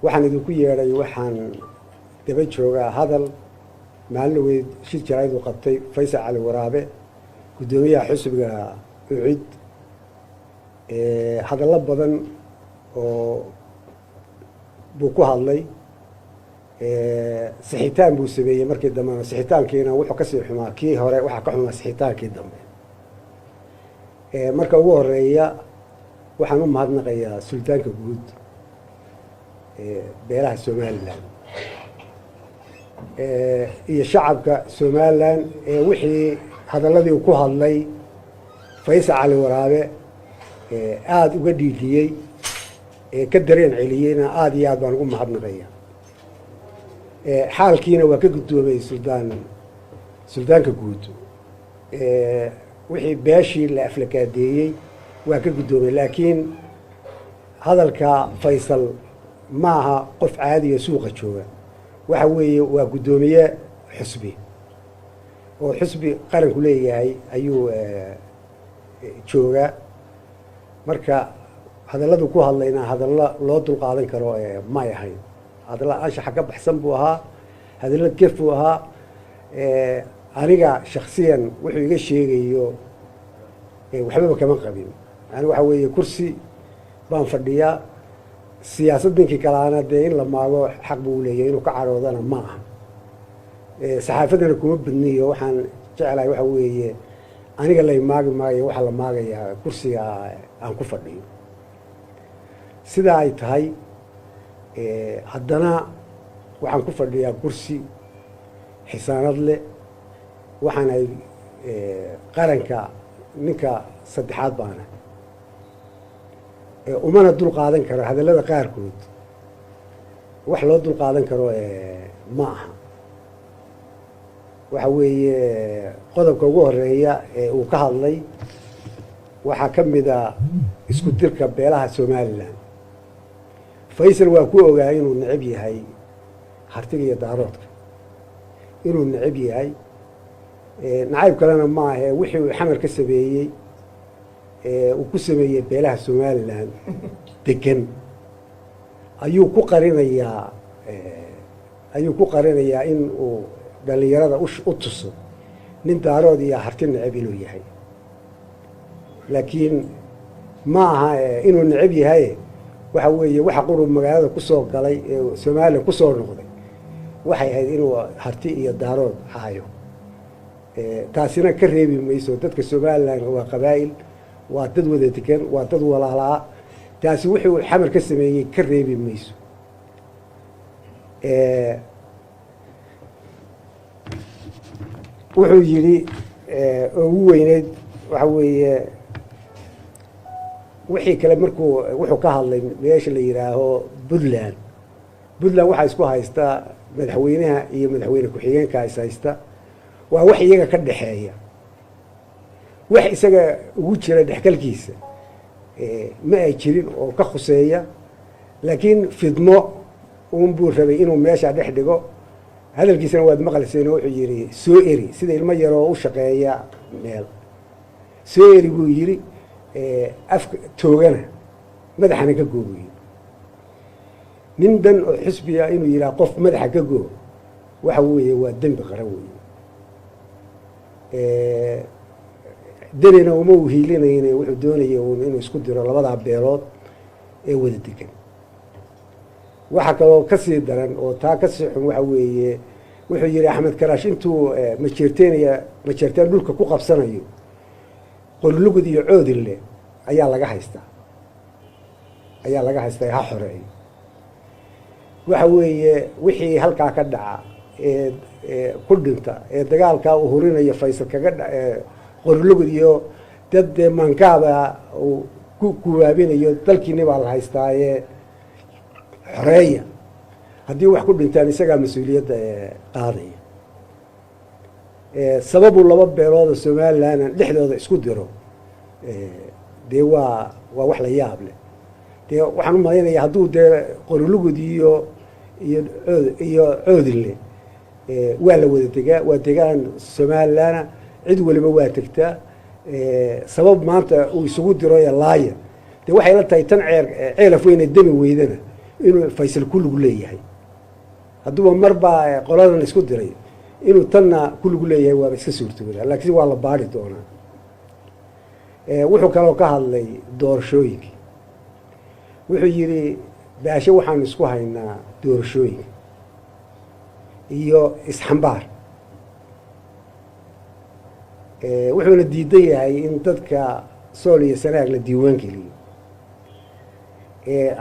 waxaan idinku yeedhay waxaan daba joogaa hadal maalin weyd shir jarayd uu qabtay Faysal Cali Waraabe gudoomiyaha xisbiga UCID hadallo badan oo buu ku hadlay sixitaan buu sameeyey markii dambe sixitaankiina wuxuu ka sii xumaa kii hore waxa ka xumaa sixitaankii dambe marka ugu horeeya waxaan u mahadnaqayaa sultaanka guud beelaha Somaliland iyo shacabka Somaliland wixii hadalladii uu ku hadlay Faysal Cali Waraabe aad uga dhiidiyey ka dareen celiyeyna aad iyo aad baan ugu mahadnaqayaa xaalkiina waa ka guddoomay sultaanka guud wixii beeshii la aflakaadeeyey waa ka guddoomay laakiin hadalka Faysal maaha qof caadi ah suuqa jooga waxa weeye waa guddoomiye xisbi oo xisbi qaranku leeyahay ayuu jooga marka hadalladu ku hadlayna hadallo loo dul qaadan karo ma ahayn hadallo anshaxa ka baxsan buu ahaa hadallo gef buu ahaa aniga shakhsiyan wuxuu iga sheegayo waxba kama qabin yani waxa weeye kursi baan fadhiyaa siyaasad ninkii kalaana dee in la maago xaq buu leeyahay inuu ka caroodana ma aha saxaafadana kuma badniyo waxaan jeclahay waxa weeye aniga lay maagi maayo waxaa la maagayaa kursiga aan ku fadhiyo sidaa ay tahay haddana waxaan ku fadhiyaa kursi xisaanad leh waxaan ay qaranka ninka saddexaad baana umana dul qaadan karo hadallada qaarkood wax loo dul qaadan karo ma aha waxa weeye qodobka ugu horeeya uu ka hadlay waxaa ka mid a isku dirka beelaha Somaliland Faysal waa ku ogaa inuu necab yahay hartiga iyo daaroodka inuu necab yahay nacayb kalena ma aha wixii uu xamar ka sameeyey uu ku sameeyey beelaha Somaliland degan ayuu ku qarinayaa in uu dhalinyarada u tuso nin daarood iyo harti necab inuu yahay laakiin ma aha inuu necab yahay waxa weeye waxa qurub magaalada ku soo galay Soomaaliya ku soo noqday waxay ahayd inuu harti iyo daarood haayo taasina ka reebi mayso dadka Somaliland waa qabaa'il waa dad wada degan waa dad walaalaa taasi wixii uu xamar ka sameeyey ka reebi mayso wuxuu yidhi ugu weyneyd waxa weeye wixii kale markuu wuxuu ka hadlay meesha la yidhaaho Puntland waxaa isku haysta madaxweynaha iyo madaxweyne ku-xigeenka is haysta waa wax iyaga ka dhexeeya wax isaga ugu jira dhexgalkiisa ma ay jirin oo ka khuseeya laakiin fidmo uun buu rabay inuu meesha dhex dhigo hadalkiisana waad maqlayseen oo wuxuu yidhi soo eri sida ilmo yaroo u shaqeeya meel soo eri buu yidhi afka toogana madaxana ka goobuye nin dan oo xisbiya inuu yidhaha qof madaxa ka goo waxa weeye waa dembi qaran weeye danina uma u hiilinayne wuxuu doonaya uun inuu isku diro labadaa beelood ee wada degan waxa kaloo ka sii daran oo taa ka sii xun waxa weeye wuxuu yidhi Axmed Karaash intuu majeerteen dhulka ku qabsanayo Qorlugud iyo Coodille ayaa laga haystaa ha xoreeyo waxa weeye wixii halkaa ka dhaca ku dhinta dagaalka uu hurinayo Faysal kaga Qorlugud iyo dad mankaaba uu ku kuwaabinayo dalkiina baa la haystaaye xoreeya haddii wax ku dhintaan isagaa mas-uuliyadda qaadaya sababu laba beelood Somaliland dhexdooda isku diro dee waa wax la yaab leh dee waxaan u malaynayaa hadduu dee Qorlugud iyo Coodille waa la wada degaa waa degaan Somaliland cid waliba waa tegtaa sabab maanta uu isugu diro laaya dee waxay la tahay tan ceelaf weyne demi weydana inuu faysal ku lug leeyahay hadduuba marbaa qoladan isku diray inuu tanna ku lug leeyahay waaba iska suurtooda laakiin waa la baari doonaa. wuxuu kaloo ka hadlay doorashooyinkii wuxuu yidhi baashe waxaan isku haynaa doorashooyinka iyo isxambaar. wuxuuna diidan yahay in dadka sool iyo sanaag la diiwaan geliyo.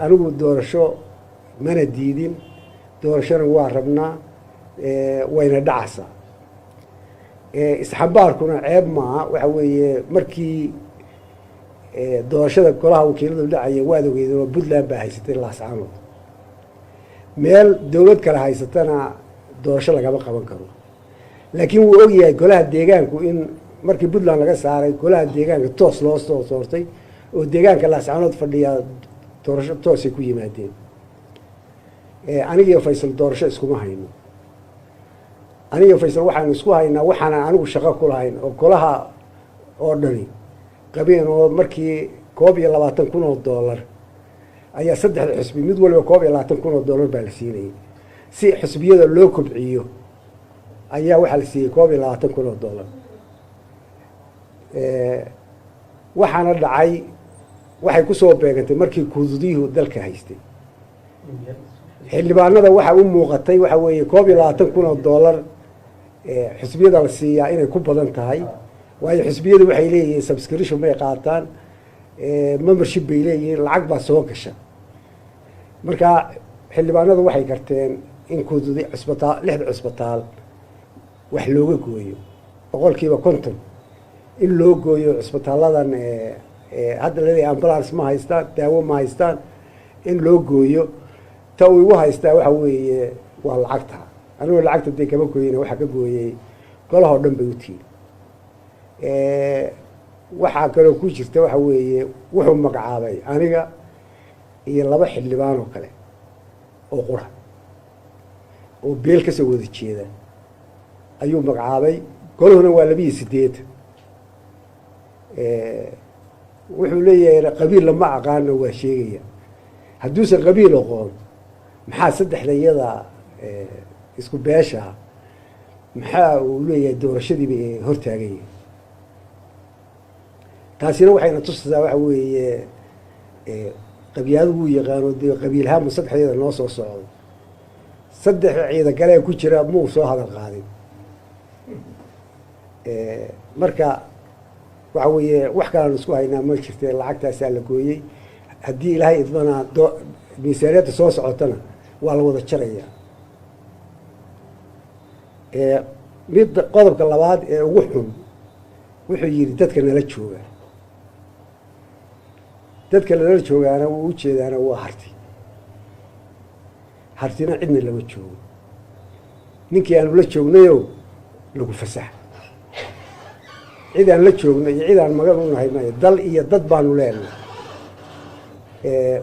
anigu doorasho mana diidin, doorashona waa rabnaa, wayna dhacaysaa. isxambaarkuna ceeb maaha, waxa weeye markii doorashada golaha wakiiladu dhacaya waad ogeydeen oo puntland baa haysatay laascaanood, meel dowlad kale haysatana doorasho lagama qaban karo. laakiin wuu ogyahay golaha deegaanku in markii puntland laga saaray golaha deegaanka toos loo soo soortay oo deegaanka laascaanood fadhiyaa doorasho toosay ku yimaadeen. anigiyo faysal doorasho iskuma hayno. aniga faysal waxaanu isku haynaa waxaanan anigu shaqo ku lahayn oo golaha oo dhani qabeen oo markii $21,000 ayaa saddexda xusbi mid waliba $21,000 baa la siinayay si xusbiyada loo kobciyo ayaa waxaa la siiyey $21,000. waxaana dhacay waxay ku soo beegantay markii kududiyuhu dalka haystay. xildhibaanada waxa u muuqatay waxa weeye $21,000 xusbiyada la siiyaa inay ku badan tahay, waayo xusbiyadu waxay leeyihiin subscription bay qaataan, membership bay leeyihiin, lacag baa soo gasha. marka xildhibaanadu waxay garteen in kududi cusbitaal 6 cusbitaal wax looga gooyo 50% in loo gooyo cusbitaaladan hadda leeyahay ambulance ma haystaan, daawo ma haystaan, in loo gooyo. ta uu igu haystaa waxa weeye waa lacagta. anigoo lacagta dee kama gooyina waxaa ka gooyey golaha oo dhan bay u tiiri. waxaa kaloo ku jirta waxa weeye wuxuu magacaabay aniga iyo 2 xildhibaan oo kale oo qura oo beel ka soo wada jeeda ayuu magacaabay. golahuna waa 28. wuxuu leeyahay qabiil lama aqaano waa sheegaya. hadduusan qabiil aqoon maxaa saddexda iyada isku beesha maxaa uu leeyahay doorashadiiba hortaagaya. taasina waxayna tusaysaa waxa weeye qabyaaladu wuu yaqaano dee qabiilhaanmu saddexdeeda noo soo socdo. 3 ciidan kale ku jira muu soo hadal qaadin. marka waxa weeye wax kalean isku haynaa ma jirtee lacagtaasaa la gooyey. haddii ilaahay idmanaa miisaaniyadda soo socotana waa la wada jaraya. mid qodobka labaad ee ugu xun wuxuu yidhi dadka nala jooga. dadka nala joogaana wuu u jeedaana waa harti. hartina cidna lama joogo. ninkii aanu la joognayo lagu fasaxa. cid aan la joogno iyo cid aan magan u nahay maayo. dal iyo dad baanu leenahay.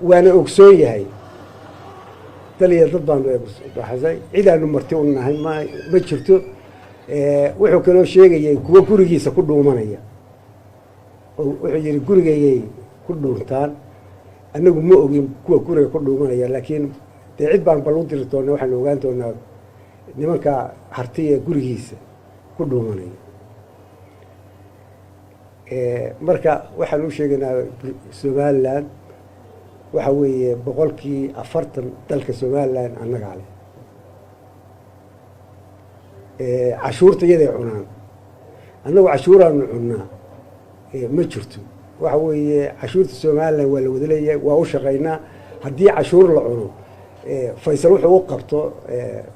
waana ogsoon yahay dal iyo dad baanu baxsay. cid aanu marti u nahay ma jirto. wuxuu kaloo sheegayay kuwa gurigiisa ku dhuumanaya. wuxuu yidhi gurigaygay ku dhuuntaan, annagu ma ogin kuwa guriga ku dhuumanaya, laakiin dee cid baan bal u diri doona waxaanu ogaan doonaa nimanka hartiya gurigiisa ku dhuumanaya. marka waxaan u sheegaynaa somaliland waxa weeye 40% dalka somaliland annagaa leh. cashuurta iyaday cunaan, annagu cashuuraanu cunnaa ma jirto. waxa weeye cashuurta somaliland waa la wada leeyahay, waa u shaqaynaa. haddii cashuur la cuno faysal wuxuu u qabto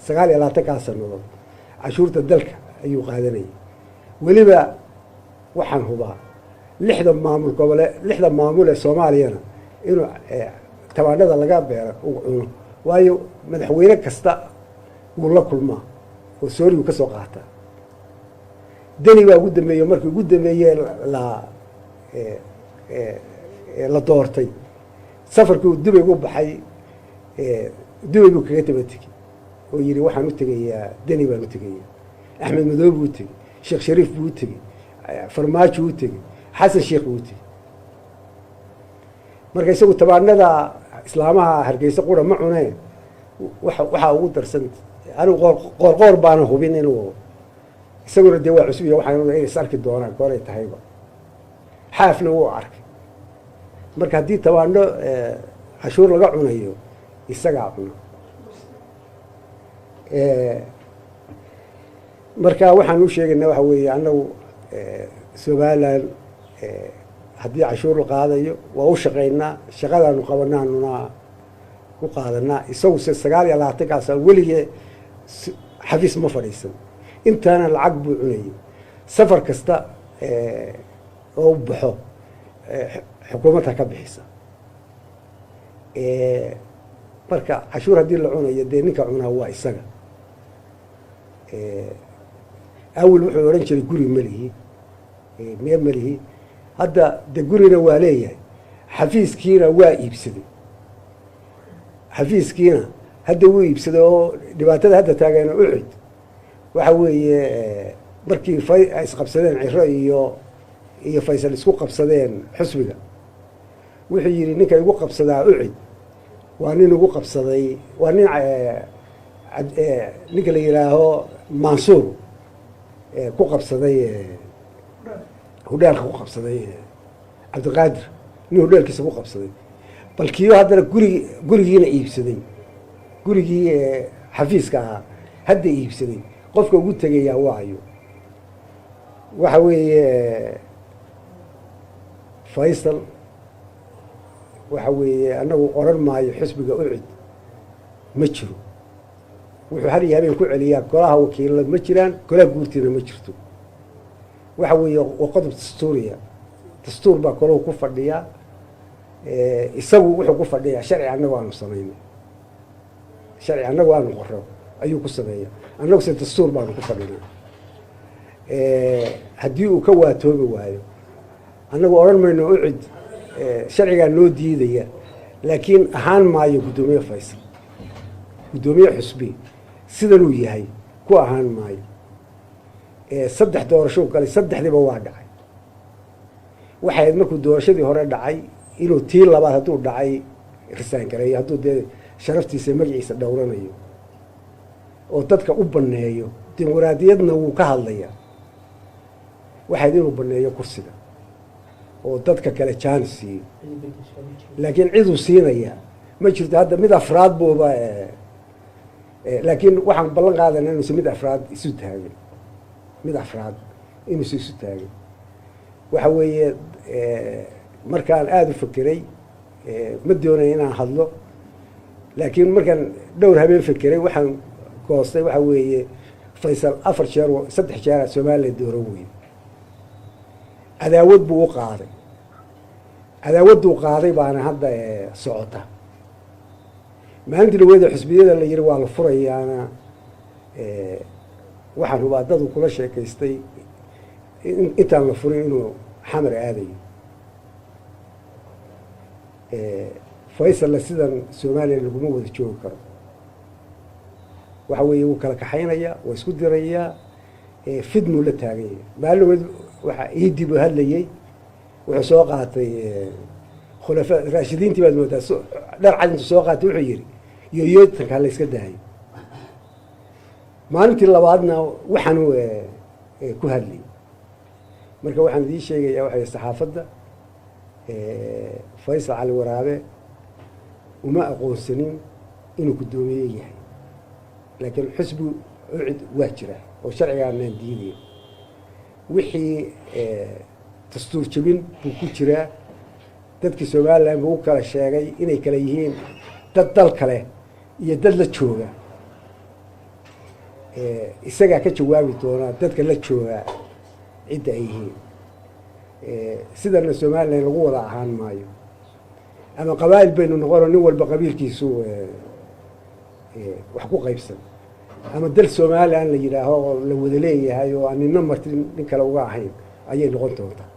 29 sannadood cashuurta dalka ayuu qaadanayay. weliba waxaan hubaa 6 maamul gobole 6 maamul ee soomaaliyana inuu tabaanada laga beero uu cuno, waayo madaxweyne kasta wuu la kulmaa oo soorigu ka soo qaataa. deni baa ugu dambeeyey markii ugu dambeeyey la doortay safarkii uu dubay u baxay. dubay buu kaga taba tegey oo yidhi waxaan u tegayaa deni baan u tegayaa. axmed madoobe buu u tegey, sheekh shariif buu u tegey, farmaajo u tegey, xasan sheekh buu u tegey. marka isagu tabaanada islaamaha hargeysa qura ma cuneen waxaa ugu darsan anigu qoorqoor baana hubin inuu isaguna dee waa cusub iyo waxaan inay is arki doonaan gooray tahayba xaafna wuu arkay marka haddii tabaandho cashuur laga cunayo isagaa cuno marka waxaan u sheegaynaa waxa weeye annagu somalilan haddii cashuur la qaadayo waa u shaqaynaa shaqadaanu qabanaanuna ku qaadanaa isagu se 29 weligee xafiis ma fadhiisan intaana lacag buu cunayay safar kasta oo baxo xukuumadda ka bixisa marka cashuur haddii la cunayo dee ninka cunaa waa isaga awel wuxuu odhan jiray guri malihi mee malihi hadda de gurina waa leeyahay xafiiskiina waa iibsaday xafiiskiina hadda wuu iibsaday oo dhibaatada hadda taageena ucid waxa weeye markii ay isqabsadeen ciro iyo faysal isku qabsadeen xusbiga wuxuu yidhi ninka igu qabsadaa ucid waa nin igu qabsaday waa nin ninka la yidhaaho mansuur ku qabsaday hudheelka ku qabsaday cabdiqaadir nin hudheelkiisa ku qabsaday bal kiyo haddana gurigiina iibsaday gurigii xafiiska ahaa hadda iibsaday qofka ugu tegayaa waayo waxa weeye faysal waxa weeye annagu oran maayo xisbiga ucid ma jiro wuxuu har iyo habeen ku celiyaa golaha wakiilada ma jiraan golaha guurtiina ma jirto waxa weeye waa qodob dastuuriya dastuur baa kolahu ku fadhiyaa isagu wuxuu ku fadhiyaa sharci annagu aanu samaynay sharci annagu aanu qoro ayuu ku sameeya annagu se dastuur baanu ku fadhinaa haddii uu ka waatoobi waayo annagu odhan mayno ucid sharcigaa noo diidaya laakiin ahaan maayo guddoomiye faysal guddoomiye xusbi sidanuu yahay ku ahaan maayo 3 doorasho galay 3diiba waa dhacay waxay markuu doorashadii hore dhacay inuu tii labaad hadduu dhacay risaan gareeyo hadduu dee sharaftiisa magaciisa dhowranayo oo dadka u banneeyo dimuqraadiyadna wuu ka hadlayaa waxayd inuu banneeyo kursiga oo dadka kale jaan siiyo laakiin ciduu siinaya ma jirto hadda mid afraad buuba laakiin waxaan ballan qaadana inuusan mid afraad isu taagin mid afraad inuusan isu taagin waxa weeye markaan aada u fekeray ma doonay inaan hadlo laakiin markaan dhowr habeen fekeray waxaan goostay waxa weeye faysal 4 jeer 3 jeer Soomaaliya dooro weyn cadaawad buu u qaaday cadaawaduu qaaday baana hadda socota maalintii dhaweeda xisbiyada la yiri waa la furayaana waxaan hubaa dad kula sheekaystay intaan la furay inuu xamar aadayo faysal sidan Soomaaliya laguma wada joogi karo waxa weeye uu kala kaxaynaya waa isku diraya fidnu la taagay maalin waxa iidib hadlayay wuxuu soo qaatay khulafa raashidiintii baad moodaa dhar cad intuu soo qaatay wuxuu yiri yooyootanka la iska daayay maalintii labaadna waxaan ku hadlay marka waxaan idin sheegayaa waxay saxaafadda Faysal Cali Waraabe uma aqoonsanin inuu guddoomiye yahay laakiin xisbu ucid waa jira oo sharcigaanaan diidayo wixii dastuur jabin buu ku jiraa dadkii Soomaaliland buu kala sheegay inay kala yihiin dad dal kale iyo dad la jooga isagaa ka jawaabi doona dadka la jooga cidda ay yihiin sidana Soomaaliland lagu wada ahaan maayo ama qabaa'il baynu noqono nin walba qabiilkiisu wax ku qaybsan ama dal Soomaaliland la yiraaho la wada leeyahay oo aanina martin nin kale uga ahayn ayay noqon doontaa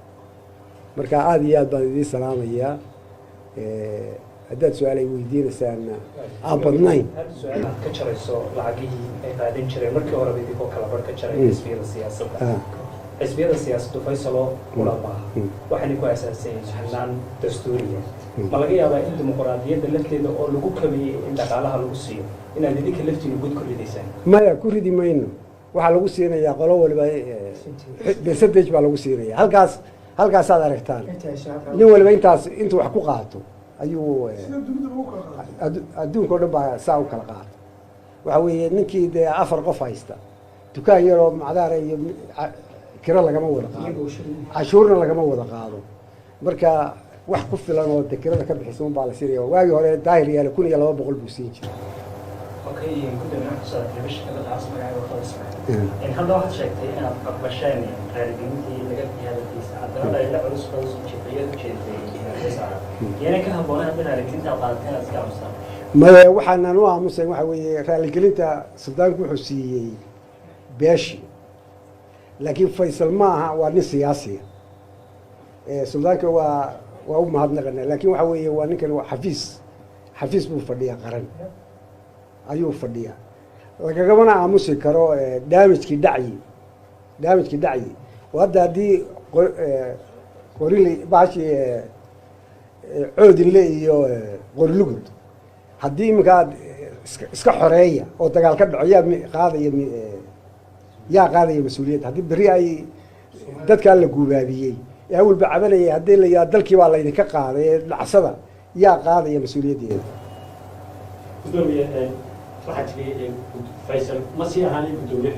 marka aad iyo aad baan idin salaamayaa haddaad su-aalay weydiinaysaan aan badnayn su-aal aad ka jarayso lacagihii ay qaadan jireen markii horeba idinkoo kala bar ka jaray xisbiyada siyaasadda xisbiyada siyaasaddu faysalo kula maaha waxayna ku aasaasan hanaan dastuuriya ma laga yaabaa in dimuqraadiyadda lafteeda oo lagu kabiyey in dhaqaalaha lagu siiyo inaad idinka laftiina gud ku ridaysaan maya ku ridi mayno waxaa lagu siinayaa qolo waliba percentage baa lagu siinaya halkaasaad aragtaan nin waliba intuu wax ku qaato ayuu adduunka o dhan baa saa u kala qaato waxa weeye ninkii dee 4 qof haysta dukaan yaroo macdaara iyo kiro lagama wada qaado cashuurna lagama wada qaado marka wax ku filan oo dekirada ka bixisa un baa la siinaya waagii hore daahir yaala 1200 buu siin jiray hadda waxaad sheegtay inaad aqbasheen qaaligelintii laga hadalkiisa haddana la culus jibriyad u jeeday yana ka habboonay hadda qaaligelinta qaadateen iska aamusan maya waxaanan u aamusayn waxa weeye raaligelinta suldaanku wuxuu siiyey beeshi laakiin faysal maaha waa nin siyaasiya suldaanka waa u mahadnaqana laakiin waxa weeye waa ninkan xafiis buu fadhiyaa qaran ayuu fadhiyaa lagagamana aamusi karo damagekii dhacyi oo hadda haddii qorili baashi coodinle iyo qorilugud haddii iminka aad iska xoreeya oo dagaal ka dhaco yaa qaadaya mas-uuliyadda haddii berri ay dadkaa la guubaabiyey ee awalba cabanayay haddii la yidhaha dalkii baa laydinka qaaday ee dhacsada yaa qaadaya mas-uuliyaddeeda waxaa jiray faysal ma sii ahaanay gudoomiye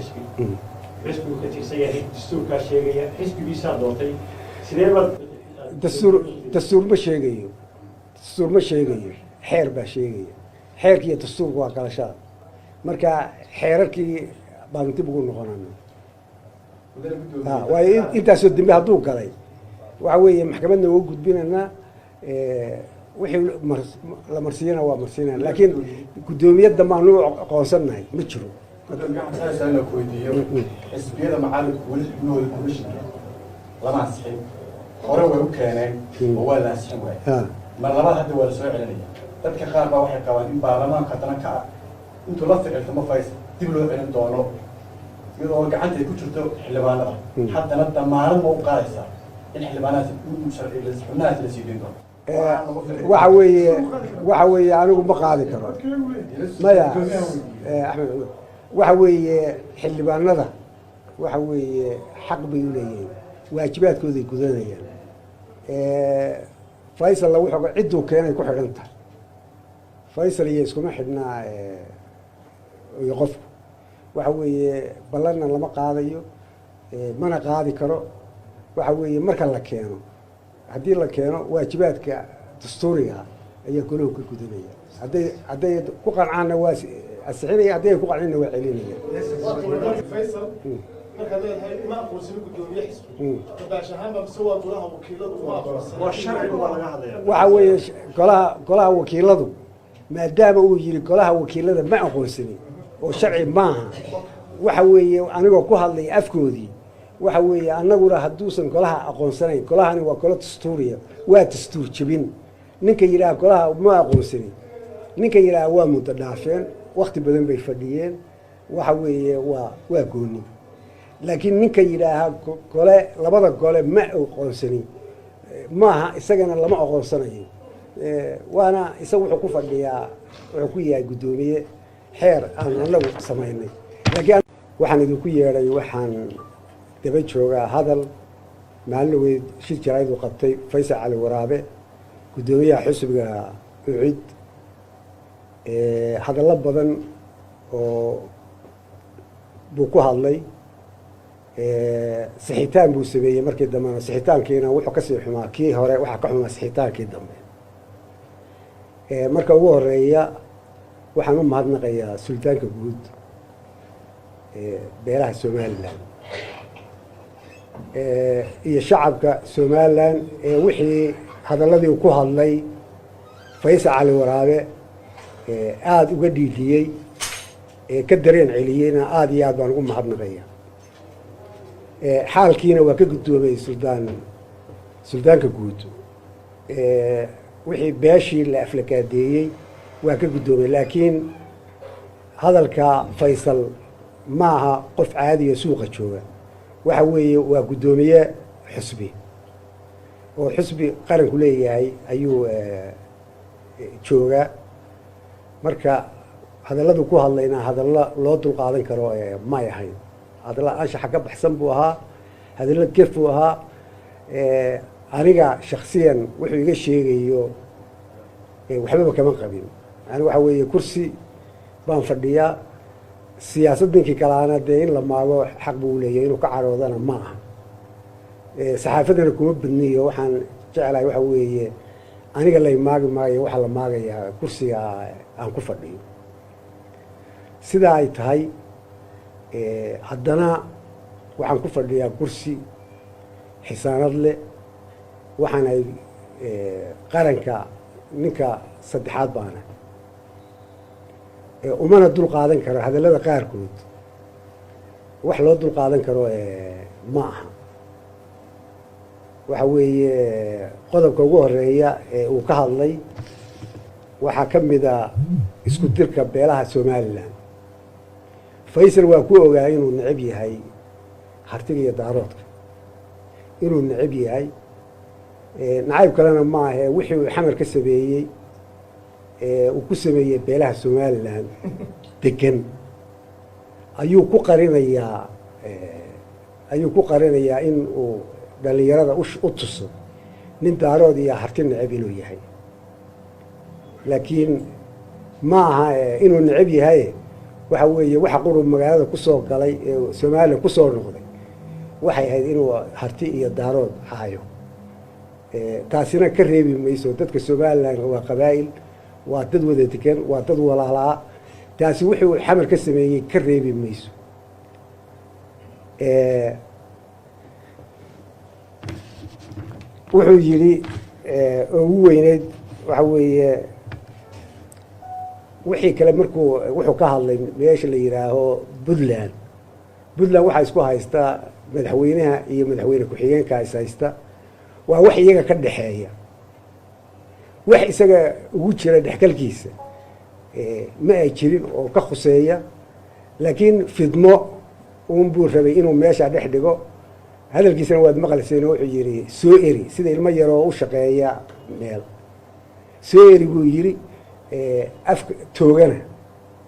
xisbigu ka tirsan yahay dastuurkaa sheegaya xisbigiisaa doortay sidee baad dastuur ma sheegayo xeer baa sheegaya xeerki iyo dastuurku waa kalashada marka xeerarkii baanu dib ugu noqonana waayo intaasoo dambe hadduu galay waxa weeye maxkamadna uga gudbinanaa wixii la marsiiyana waa marsiinana laakiin guddoomiyadda maanu aqoonsannahay ma jiro xisbiyada macaalimku weli xubnahooda kuma shigeen lama ansixin hore way u keeneen oo waa la ansixin waaya mar labaad hadda waa la soo celinaya dadka qaar baa waxay qabaan in baarlamaanka haddana ka intuu la ficiltamo fays dib loo celin doono iyadoo gacanta ay ku jirto xildhibaanada haddana damaanad ma u qaadaysaa in xildhibaanahaas xubnahaas la sii deyn doono waxa weeye anigu ma qaadi karo maya axmed cumar waxa weeye xildhibaanada waxa weeye xaq bay u leeyihiin waajibaadkooday gudanayaan faysalla wuxuu cidduu keenay ku xidhan tahay faysal iyo iskuma xidhnaa iyo qofku waxa weeye ballanna lama qaadayo mana qaadi karo waxa weeye marka la keeno haddii la keeno waajibaadka dastuuriga ayaa golahu ka gudanaya hadday ku qancaanna waa asixinaya hadday ay ku qancinna waa celinaya markaad leedahay ma aqoonsani gudoomiye xisbi dabaash ahaanba mise waa golaha wakiiladu ma aqoonsani waa sharcigu baa laga hadlaya waxa weeye golaha wakiiladu maadaama uu yiri golaha wakiilada ma aqoonsani oo sharci maaha waxa weeye anigoo ku hadlay afkoodii waxa weeye annaguna hadduusan golaha aqoonsanayn golahani waa golo dastuuriya waa dastuur jebin ninka yidhaha golaha ma aqoonsanin ninka yidhaha waa muddo dhaafeen wakti badan bay fadhiyeen waxa weeye waa gooni laakiin ninka yidhaaha gole labada gole ma aqoonsanin maaha isagana lama aqoonsanayo waana isaga wuxuu ku fadhiyaa wuxuu ku yahay guddoomiye xeer aan anagu samaynay laakiin waxaan idinku yeedhay waxaan daba joogaa hadal maalin weyd shir jarayd uu qabtay faysal cali waraabe guddoomiyaha xusbiga ucid hadallo badan oo buu ku hadlay sixitaan buu sameeyey markii dambena sixitaankiina wuxuu kasii xumaa kii hore waxaa ka xumaa sixitaankii dambe marka ugu horeeya waxaan u mahadnaqayaa suldaanka guud beeraha somalilan iyo shacabka somalilan wixii hadalladii ku hadlay faysal cali waraabe aada uga dhiidhiyey ka dareen celiyeyna aada iyo aad baan ugu mahadnaqaya xaalkiina waa ka guddoomay suldaanka guud wixii beeshii la aflakaadeeyey waa ka guddoomay laakiin hadalka faysal maaha qof caadiya suuqa jooga waxa weeye waa guddoomiye xusbi oo xusbi qaranku leeyahay ayuu joogaa marka hadalladu ku hadlaynaa hadallo loo dulqaadan karo may ahayn hadalla anshaxa ka baxsan buu ahaa hadallo gef buu ahaa aniga shaksiyan wuxuu iga sheegayo waxbaba kama qabin yani waxa weeye kursi baan fadhiyaa siyaasad ninkii kalaana dee in la maago xaq buu leeyahay inuu ka caroodana ma aha saxaafadana kuma badniyo waxaan jeclahay waxa weeye aniga lay maagi maayo waxaa la maagayaa kursiga aan ku fadhiyo sidaa ay tahay haddana waxaan ku fadhiyaa kursi xisaanad leh waxaan ay qaranka ninka saddexaad baana umana dul qaadan karo hadallada qaarkood wax loo dul qaadan karo ma aha waxa weeye qodobka ugu horeeya ee uu ka hadlay waxaa ka mid a isku dirka beelaha somalilan faysal waa ku ogaa inuu necab yahay hartiga iyo daaroodka inuu necab yahay nacayb kalena maahe wixii uu xamar ka sameeyey uu ku sameeyey beelaha somalilan degan ayuu ku qarinayaa in uu dhalinyarada u tuso nin daarood iyo harti necab inuu yahay laakiin ma aha inuu necab yahay waxa weeye waxa qurub magaalada kusoo galay ee somalilan kusoo noqday waxay ahayd inuu harti iyo daarood hayo taasina ka reebi mayso dadka somalilan waa qabaa'il waa dad wada degan waa dad walaalaa taasi wuxuu xamar ka sameeyey ka reebi mayso wuxuu yidhi ugu weyneyd waxa weeye wixii kale markuu wuxuu ka hadlay meesha la yidhaaho puntland waxaa isku haysta madaxweynaha iyo madaxweyne ku-xigeenka is haysta waa wax iyaga ka dhexeeya wax isaga ugu jira dhexgalkiisa ma ay jirin oo ka khuseeya laakiin fidmo unbuu rabay inuu meesha dhex dhigo hadalkiisana waad maqlayseen wuxuu yidhi soo eri sida ilmo yaroo u shaqeeya meel soo eri buu yidhi afka toogana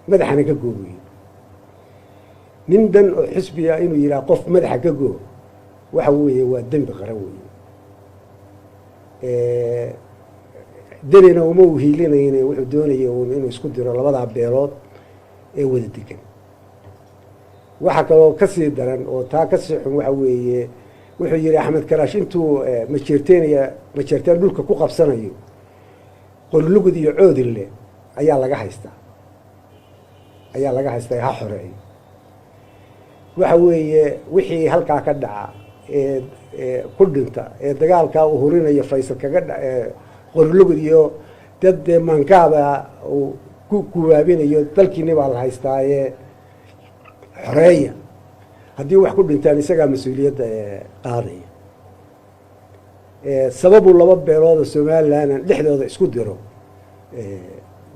madaxana ka goo buu yidhi nin dan oo xisbiga inuu yidhaha qof madaxa ka goo waxa weeye waa dembi qaran weeye danina uma u hiilinayne wuxuu doonaya un inuu isku diro labadaa beelood ee wada degan waxaa kaloo kasii daran oo taa kasii xun waxa weeye wuxuu yidhi axmed karaash intuu majeerteen dhulka ku qabsanayo qorlugud iyo coodille ayaa laga haystaa ha xoreeyo waxa weeye wixii halkaa ka dhaca ee ku dhinta ee dagaalkaa uu hurinayo faysal kaga qorlugud iyo dad dee maankaaba uu ku gubaabinayo dalkiini baa la haystaaye xoreeya haddii wax ku dhintaan isagaa mas-uuliyadda qaadaya sababuu laba beelooda somalilan dhexdooda isku diro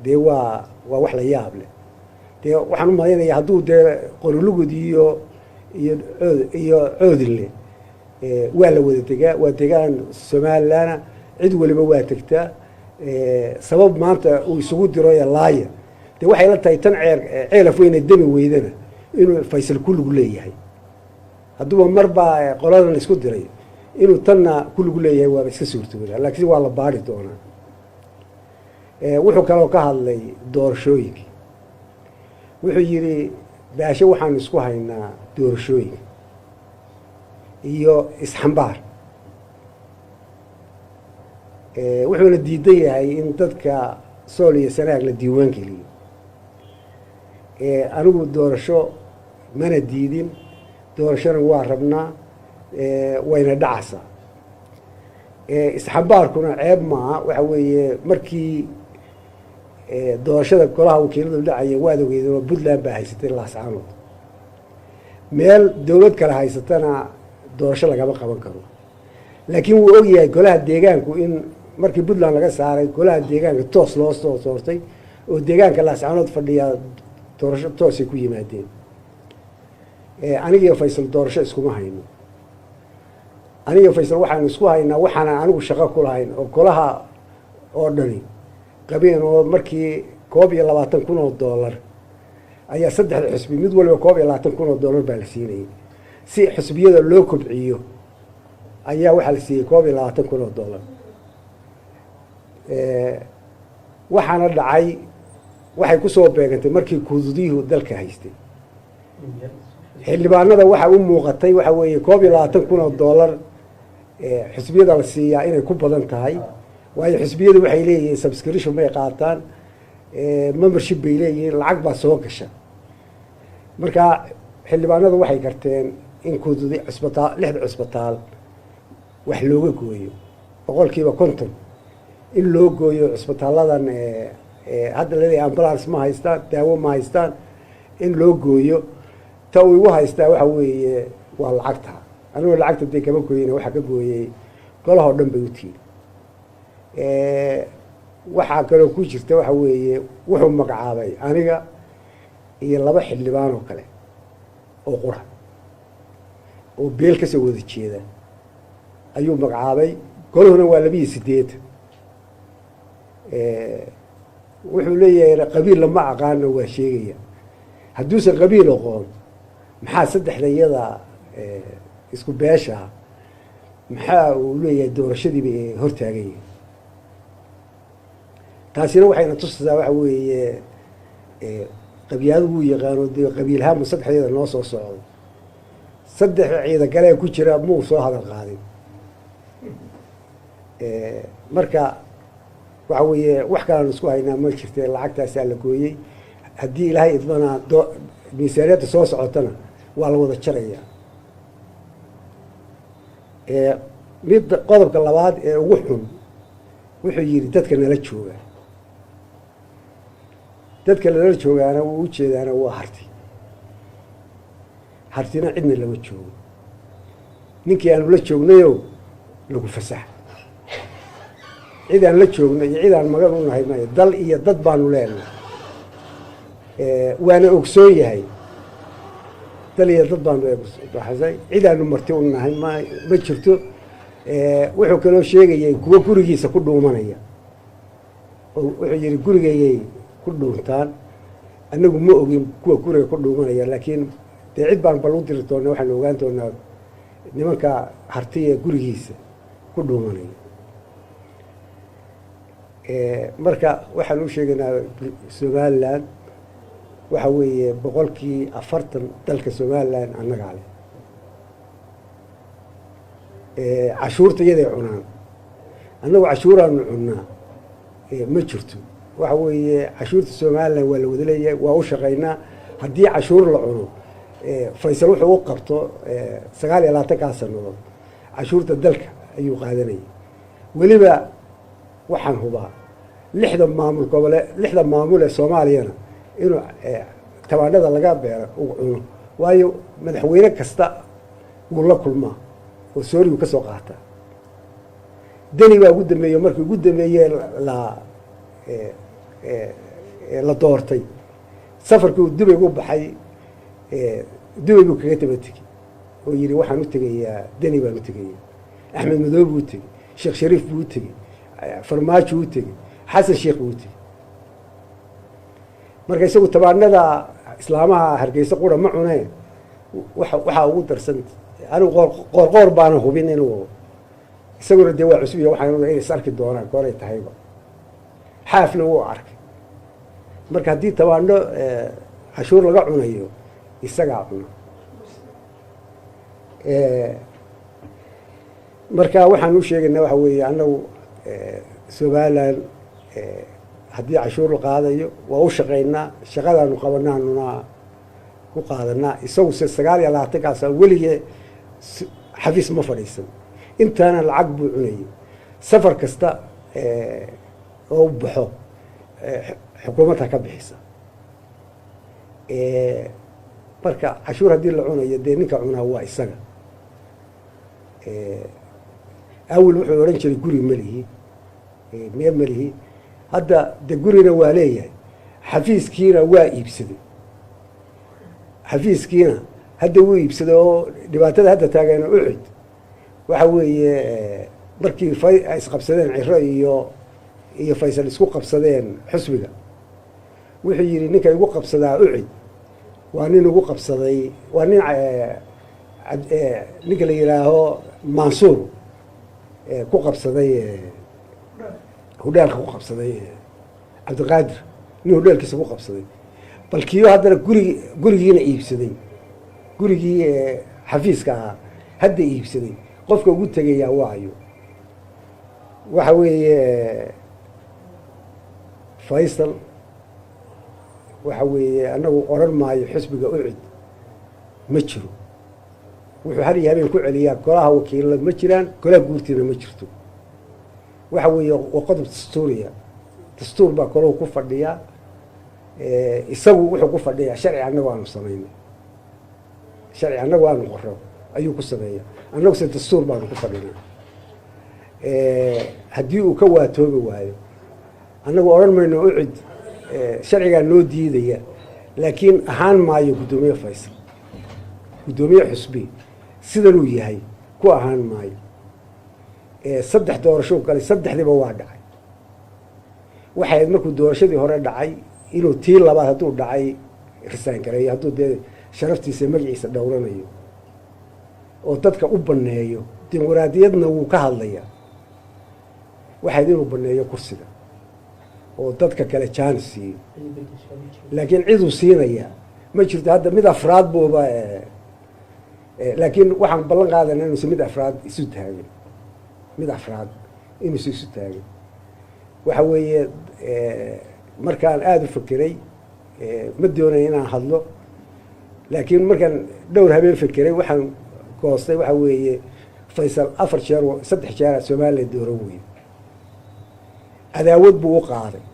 dee waa wax la yaab leh dee waxaan u malaynayaa hadduu dee qorlugud iyo coodille waa la wada degaa waa degaan somalilana cid waliba waa tegtaa sabab maanta uu isugu diro ee laaya dee waxay la tahay tan ceelaf weyne demi weydana inuu faysal kulligu leeyahay hadduuba marbaa qoladan isku diray inuu tanna kulligu leeyahay waaba iska suurtooda laakiin waa la baari doonaa wuxuu kaloo ka hadlay doorashooyinka wuxuu yidhi baashe waxaan isku haynaa doorashooyinka iyo isxambaar wuxuuna diidan yahay in dadka sool iyo sanaag la diiwaan geliyo anigu doorasho mana diidin doorashona waa rabnaa wayna dhacaysaa isxambaarkuna ceeb maaha waxa weeye markii doorashada golaha wakiiladu dhacaya waad ogeydeen oo puntland baa haysatay laascaanood meel dowlad kale haysatana doorasho lagama qaban karo laakiin wuu ogyahay golaha deegaanku in markii puntland laga saaray golaha deegaanka toos loo soo soortay oo deegaanka laascaanood fadhiyaa doorasho toosay ku yimaadeen anigiyo faysal doorasho iskuma hayno aniga faysal waxaan isku haynaa waxaanan anigu shaqo ku lahayn oo golaha oo dhani qabeen oo markii $21,000 ayaa saddexda xisbi mid waliba $21,000 baa la siinayay si xisbiyada loo kobciyo ayaa waxaa la siiyey $21,000 waxaana dhacay waxay ku soo beegantay markii kuududiyuhu dalka haystay xildhibaanada waxa u muuqatay waxa weeye $21,000 xisbiyada la siiyaa inay ku badan tahay waayo xisbiyadu waxay leeyihiin subscription bay qaataan membership bay leeyihiin lacag baa soo gasha marka xildhibaanadu waxay garteen in kuududi cisbitaal 6 cisbitaal wax looga gooyo 50% in loo gooyo cisbitaaladan hadda leeyahay ambulance ma haystaan daawo ma haystaan in loo gooyo ta uu igu haystaa waxa weeye waa lacagta anigu lacagta dee kama gooyina waxa ka gooyay golaha oo dhan bay u tiiri waxaa kaloo ku jirta waxa weeye wuxuu magacaabay aniga iyo 2 xildhibaan oo kale oo qura oo beel ka soo wada jeeda ayuu magacaabay golahuna waa 28 wuxuu leeyahay qabiil lama aqaano waa sheegaya hadduusan qabiil aqoon maxaa saddexdayada isku beesha maxaa uu leeyahay doorashadii bay hortaagayeen taasina waxayna tusaysaa waxa weeye qabyaaladu wuu yaqaano dee qabiilhaanmu saddexdeeda noo soo socdo saddex ciida galee ku jira muu soo hadal qaadin marka waxa weeye wax kalaan isku haynaa ma jirte lacagtaasaa la gooyey haddii ilaahay idmanaa miisaaniyadda soo socotana waa la wada jarayaa midda qodobka labaad ee ugu xun wuxuu yidhi dadka nala jooga dadka nala joogaana wuu ujeedaana waa hartina cidna lama joogo ninkii aanu la joognayo lagu fasax cid aan la joogno iyo cid aan magan u nahay mayo dal iyo dad baanu leenahay waana ogsoon yahay dal iyo dad baanu baxsay cid aanu marti u nahay ma jirto wuxuu kaloo sheegayay kuwa gurigiisa ku dhuumanaya oo wuxuu yidhi gurigeeyay ku dhuuntaan annagu ma ogin kuwa guriga ku dhuumanaya laakiin dee cid baan bal u diri doona waxaanu ogaan doonaa nimanka hartiya gurigiisa ku dhuumanaya marka waxaan u sheegaynaa somaliland waxa weeye 40% dalka somaliland annagaa leh cashuurta iyaday cunaan annagu cashuuraanu cunnaa ma jirto waxa weeye cashuurta somaliland waa la wada leeyahay waa u shaqaynaa haddii cashuur la cuno faysal wuxuu u qabto 29 sannadood cashuurta dalka ayuu qaadanayay weliba waxaan hubaa 6 maamul ee soomaaliyana inuu tabaanada laga beero uu cuno waayo madaxweyne kasta wuu la kulmaa oo soorigu ka soo qaata deni baa ugu dambeeye markii ugu dambeeye la doortay safarkii uu dubay u baxay dubay buu kaga taba tegey oo yidhi waxaan u tegayaa deni baan u tegayaa axmed madoobe buu u tegey sheekh shariif buu u tegey farmaajo u tegey xasan sheekh buu u tegey marka isagu tabaanada islaamaha hargeysa qura ma cuneen waxaa ugu darsan anigu qoorqoor baana hubin inuu isaguna dee waa cusub iyo waxaan inay is arki doonaan gooray tahayba xaafna wuu arkay marka haddii tabaano cashuur laga cunayo isagaa cuno marka waxaan u sheegaynaa waxa weeye annagu somaliland haddii cashuur la qaadayo waa u shaqaynaa shaqadaanu qabanaanuna ku qaadanaa isagu se 29 weligee xafiis ma fadhiisan intaana lacag buu cunayay safar kasta oo baxo xukuumadda ka bixisa marka cashuur haddii la cunayo dee ninka cunaa waa isaga awel wuxuu odhan jiray guri malihi mee malihi hadda de gurina waa leeyahay xafiiskiina waa iibsaday xafiiskiina hadda wuu iibsaday oo dhibaatada hadda taagan ucid waxa weeye markii ay isqabsadeen ciro iyo faysal isku qabsadeen xusbiga wuxuu yidhi ninka igu qabsadaa ucid waa nin igu qabsaday waa nin ninka la yidhaaho mansuur ku qabsaday hudheelka ku qabsaday cabdiqaadir nin hudheelkiisa ku qabsaday bal kiyo haddana gurigiina iibsaday gurigii xafiiska ahaa hadda iibsaday qofka ugu tegayaa waayo waxa weeye faysal waxa weeye annagu oran maayo xisbiga ucid ma jiro wuxuu har iyo habeen ku celiyaa golaha wakiilada ma jiraan golaha guurtiina ma jirto waxa weeye waa qodob dastuuriya dastuur baa golahu ku fadhiyaa isagu wuxuu ku fadhiyaa sharci annagu aanu samaynay sharci annagu aanu qoro ayuu ku sameeya annagu se dastuur baanu ku fadhinaa haddii uu ka waatoobi waayo annagu odhan mayno ucid sharcigaa noo diidaya laakiin ahaan maayo guddoomiye faysal guddoomiye xusbi sidanuu yahay ku ahaan maayo 3 doorasho kale 3diiba waa dhacay waxay markuu doorashadii hore dhacay inuu tii labaad hadduu dhacay risaan gareeyo hadduu dee sharaftiisa magaciisa dhowranayo oo dadka u baneeyo dimuqraadiyadna wuu ka hadlayaa waxayd inuu baneeyo kursiga oo dadka kale jaanis siiyo laakiin ciduu siinaya ma jirto hadda mid afraad buuba laakiin waxaan ballan qaadanaa inuusan mid afraad isu taagin mid afraad inuusan isu taagin waxa weeye markaan aada u fakeray ma doonaya inaan hadlo laakiin markaan dhowr habeen fakeray waxaan goostay waxa weeye faysal 4 jeer 3 jeer Soomaaliya dooran weyn cadaawad buu u qaaday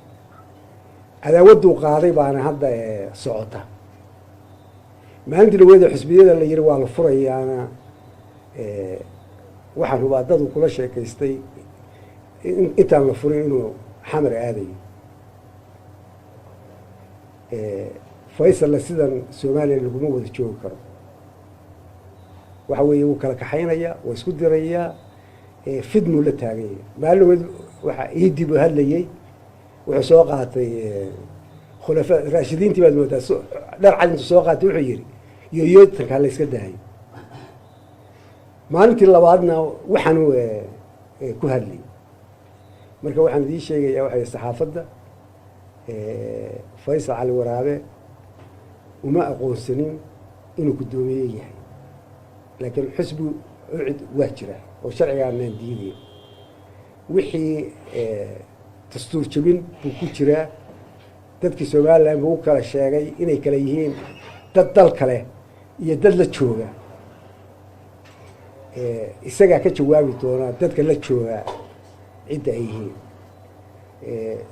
cadaawaduu qaaday baana hadda socota maalintii dhaweeda xisbiyada la yiri waa la furayaana waxaan hubaa dad kula sheekaystay intaan la furin inuu xamar aadayo faysal sidan Soomaaliya laguma wada joogi karo waxa weeye uu kala kaxaynaya waa isku diraya fidnu la taagay maalin waxa iidib hadlayay wuxuu soo qaatay khulafa raashidiintii baad moodaa dhar cad intuu soo qaatay wuxuu yiri yooyootanka la iska daayay maalintii labaadna waxaanu ku hadlay marka waxaan idin sheegayaa waxay saxaafadda Faysal Cali Waraabe uma aqoonsanin inuu guddoomiye yahay laakiin xisbu ucid waa jira oo sharcigaana diiday wixii dastuur jabin buu ku jiraa dadkii Soomaaliland buu kala sheegay inay kala yihiin dad dal kale iyo dad la jooga isaga ka jawaabi doona dadka la jooga cid ay yihiin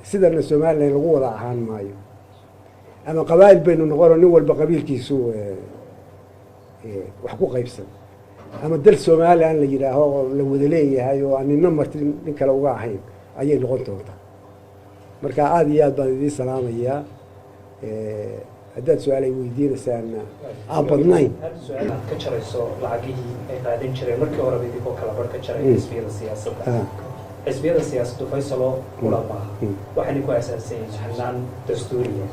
sidana Soomaaliland lagu wada ahaan maayo ama qabaa'il baynu noqon nin walba qabiilkiisu wax ku qaybsan ama dal Soomaaliland la yiraaho la wada leeyahay oo aanina martin nin kale uga ahayn ayay noqon doontaa marka aad iyo aad baan idin salaamayaa haddaad su'aalay weydiinaysaan aan badnayn su'aal ka jarayso lacagihii ay qaadan jireen markii hore bay dib u kala bar ka jaray xisbiyada siyaasadda xisbiyada siyaasaddu faysalo kula baaha waxay ku aasaasan yihiin xannaan dastuuriya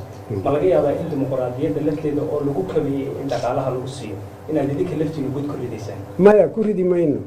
ma laga yaabaa in dimuqraadiyadda lafteeda oo lagu kabiyay in dhaqaalaha lagu siiyo inaad idinka laftiina guud ku ridaysaan maya ku ridi mayno